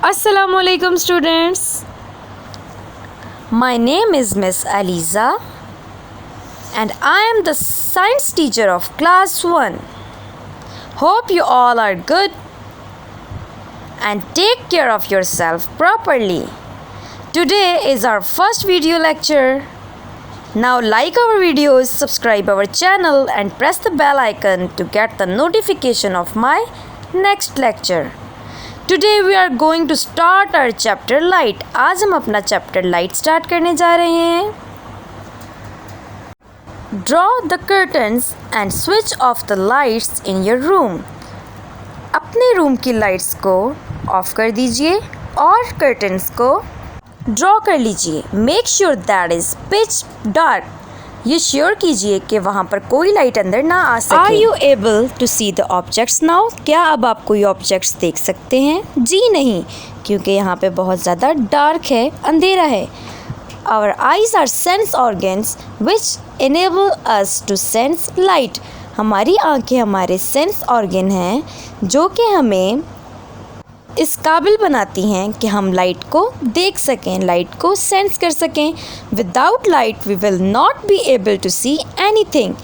Assalamualaikum students. My name is Miss Aliza and I am the science teacher of class 1. Hope you all are good and take care of yourself properly. Today is our first video lecture. Now like our videos, subscribe our channel and press the bell icon to get the notification of my next lecture. Today we are going to start our chapter light. आज हम अपना chapter light start करने जा रहे हैं. Draw the curtains and switch off the lights in your room. अपने room की lights को ऑफ कर दीजिए और कर्टन्स को ड्रॉ कर लीजिए. Make sure that is pitch dark. ये श्योर कीजिए कि वहाँ पर कोई लाइट अंदर ना आ सके. Are you able to see the objects now? क्या अब आप कोई ऑब्जेक्ट्स देख सकते हैं? जी नहीं, क्योंकि यहाँ पे बहुत ज़्यादा डार्क है, अंधेरा है. Our eyes are sense organs which enable us to sense light. हमारी आँखें हमारे सेंस ऑर्गन हैं जो कि हमें इस काबिल बनाती हैं कि हम लाइट को देख सकें, लाइट को सेंस कर सकें. Without light we will not be able to see anything.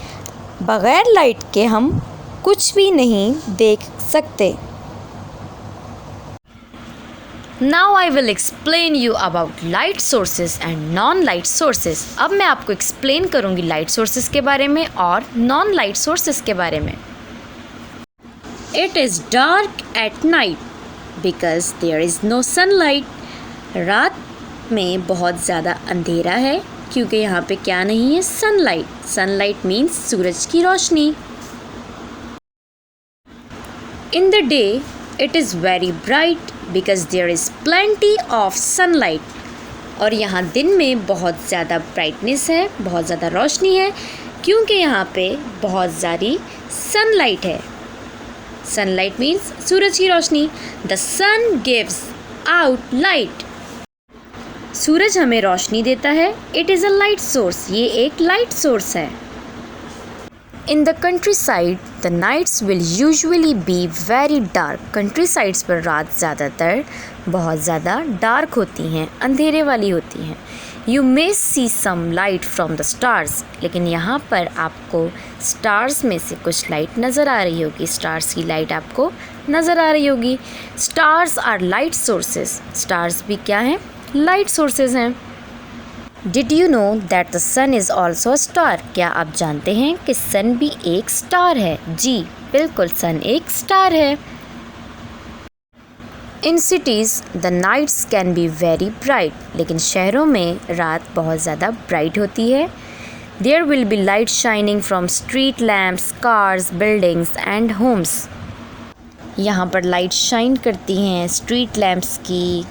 बग़ैर लाइट के हम कुछ भी नहीं देख सकते. Now I will explain you about light sources and non light sources. अब मैं आपको एक्सप्लेन करूँगी लाइट सोर्सेज के बारे में और नॉन लाइट सोर्सेज के बारे में. It is dark at night because there is no sunlight. रात में बहुत ज़्यादा अंधेरा है क्योंकि यहाँ पे क्या नहीं है? सनलाइट. सनलाइट मीन्स सूरज की रोशनी. In the day it is very bright because there is plenty of sunlight. और यहाँ दिन में बहुत ज़्यादा ब्राइटनेस है, बहुत ज़्यादा रोशनी है क्योंकि यहाँ पे बहुत सारी सनलाइट है. सनलाइट मीन्स सूरज की रोशनी. The sun gives out light. सूरज हमें रोशनी देता है. It is a light source. ये एक लाइट सोर्स है. In the countryside the nights will usually be very dark. Countrysides पर रात ज़्यादातर बहुत ज़्यादा डार्क होती हैं, अंधेरे वाली होती हैं. You may see some light from the stars. लेकिन यहाँ पर आपको स्टार्स में से कुछ लाइट नज़र आ रही होगी. स्टार्स की लाइट आपको नज़र आ रही होगी. Stars are light sources. Stars भी क्या हैं? लाइट सोर्सेज हैं. Did you know that the sun is also a star? क्या आप जानते हैं कि सन भी एक स्टार है? जी बिल्कुल, सन एक स्टार है. In cities the nights can be very bright. लेकिन शहरों में रात बहुत ज़्यादा ब्राइट होती है. There will be light shining from street lamps, cars, buildings and homes. यहाँ पर लाइट शाइन करती हैं स्ट्रीट लैम्प्स की,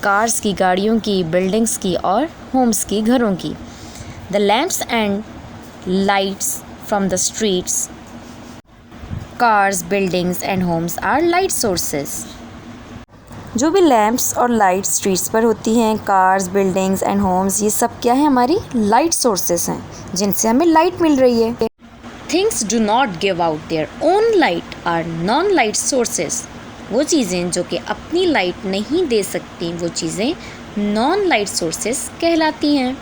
कार्स की, गाड़ियों की, बिल्डिंग्स की और होम्स की, घरों की. The lamps and lights from the streets, cars, buildings and homes are light sources. जो भी लैम्प्स और लाइट स्ट्रीट्स पर होती हैं, कार्स, बिल्डिंग्स एंड होम्स, ये सब क्या है? हमारी लाइट सोर्सेस हैं जिनसे हमें लाइट मिल रही है. Things do not give out their own light are non light sources. वो चीज़ें जो कि अपनी लाइट नहीं दे सकती, वो चीज़ें नॉन लाइट सोर्सेज कहलाती हैं.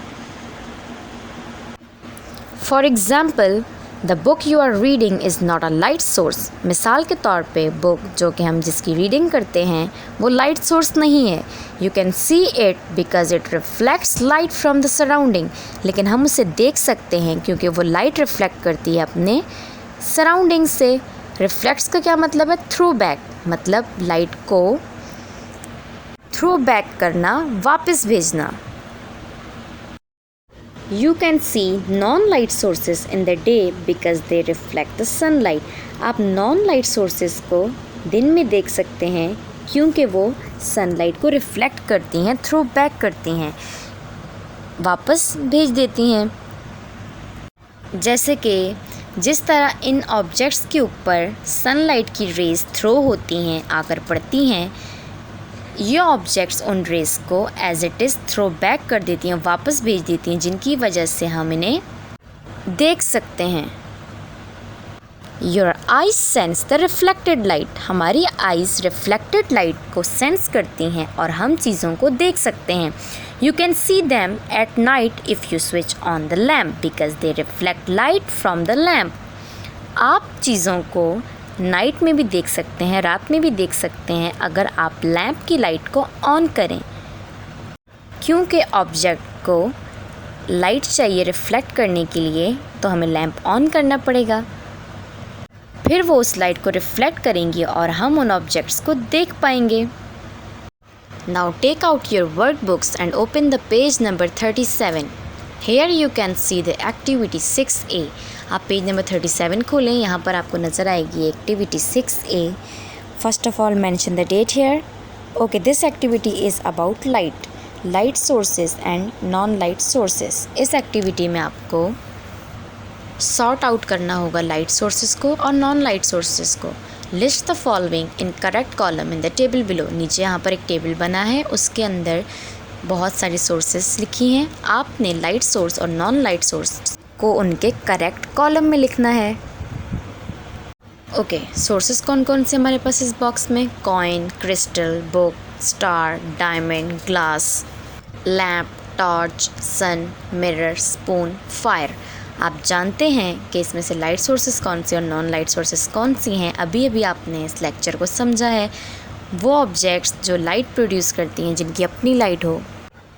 For example the book you are reading is not a light source. मिसाल के तौर पे बुक जो कि हम जिसकी रीडिंग करते हैं वो लाइट सोर्स नहीं है. You can see it because it reflects light from the surrounding. लेकिन हम उसे देख सकते हैं क्योंकि वो लाइट रिफ्लेक्ट करती है अपने सराउंडिंग से. रिफ्लेक्ट्स का क्या मतलब है? Throw back. मतलब लाइट को थ्रो बैक करना, वापस भेजना. You can see non-light sources in the day because they reflect the sunlight. आप non-light sources को दिन में देख सकते हैं क्योंकि वो sunlight को reflect करती हैं, throw back करती हैं, वापस भेज देती हैं. जैसे कि जिस तरह इन ऑब्जेक्ट्स के ऊपर sunlight की रेज थ्रो होती हैं, आकर पड़ती हैं, ये ऑब्जेक्ट्स उन रेस को as it is throw back कर देती हैं, वापस भेज देती हैं, जिनकी वजह से हम इन्हें देख सकते हैं. Your eyes sense the reflected light, हमारी आईज रिफ्लेक्टेड लाइट को सेंस करती हैं और हम चीज़ों को देख सकते हैं। You can see them at night if you switch on the lamp because they reflect light from the lamp. आप चीज़ों को नाइट में भी देख सकते हैं, रात में भी देख सकते हैं अगर आप लैम्प की लाइट को ऑन करें, क्योंकि ऑब्जेक्ट को लाइट चाहिए रिफ्लेक्ट करने के लिए तो हमें लैम्प ऑन करना पड़ेगा, फिर वो उस लाइट को रिफ्लेक्ट करेंगी और हम उन ऑब्जेक्ट्स को देख पाएंगे। Now take out your workbooks and open the page number 37। Here you can see the activity 6A। आप पेज नंबर 37 खोलें, यहाँ पर आपको नज़र आएगी activity 6A। First of all mention the date here. Okay, this activity is about light sources and non light sources. इस activity में आपको सॉर्ट आउट करना होगा लाइट सोर्सेज को और नॉन लाइट सोर्सेज को। List the following in correct column in the table below. नीचे यहाँ पर एक टेबल बना है, उसके अंदर बहुत सारी सोर्सेज लिखी हैं। आपने लाइट सोर्स और नॉन लाइट सोर्स को उनके करेक्ट कॉलम में लिखना है। ओके, सोर्सेज कौन कौन से हमारे पास इस बॉक्स में? Coin, crystal, book, star, diamond, glass, lamp, torch, sun, mirror, spoon, fire. आप जानते हैं कि इसमें से लाइट सोर्सेज कौन सी और नॉन लाइट सोर्सेज कौन सी हैं। अभी अभी आपने इस लेक्चर को समझा है। वो ऑब्जेक्ट्स जो लाइट प्रोड्यूस करती हैं, जिनकी अपनी लाइट हो,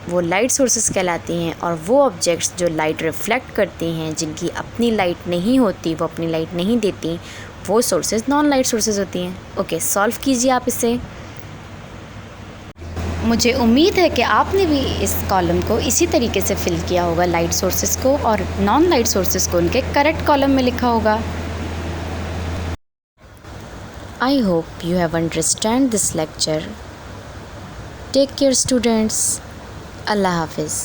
वो लाइट सोर्सेज कहलाती हैं, और वो ऑब्जेक्ट्स जो लाइट रिफ्लेक्ट करती हैं, जिनकी अपनी लाइट नहीं होती, वो अपनी लाइट नहीं देती, वो सोर्सेज नॉन लाइट सोर्सेज होती हैं। ओके, सॉल्व कीजिए आप इसे। मुझे उम्मीद है कि आपने भी इस कॉलम को इसी तरीके से फिल किया होगा, लाइट सोर्सेज को और नॉन लाइट सोर्सेज को उनके करेक्ट कॉलम में लिखा होगा। I hope you have understand this lecture. Take care students. अल्लाह हाफिज़।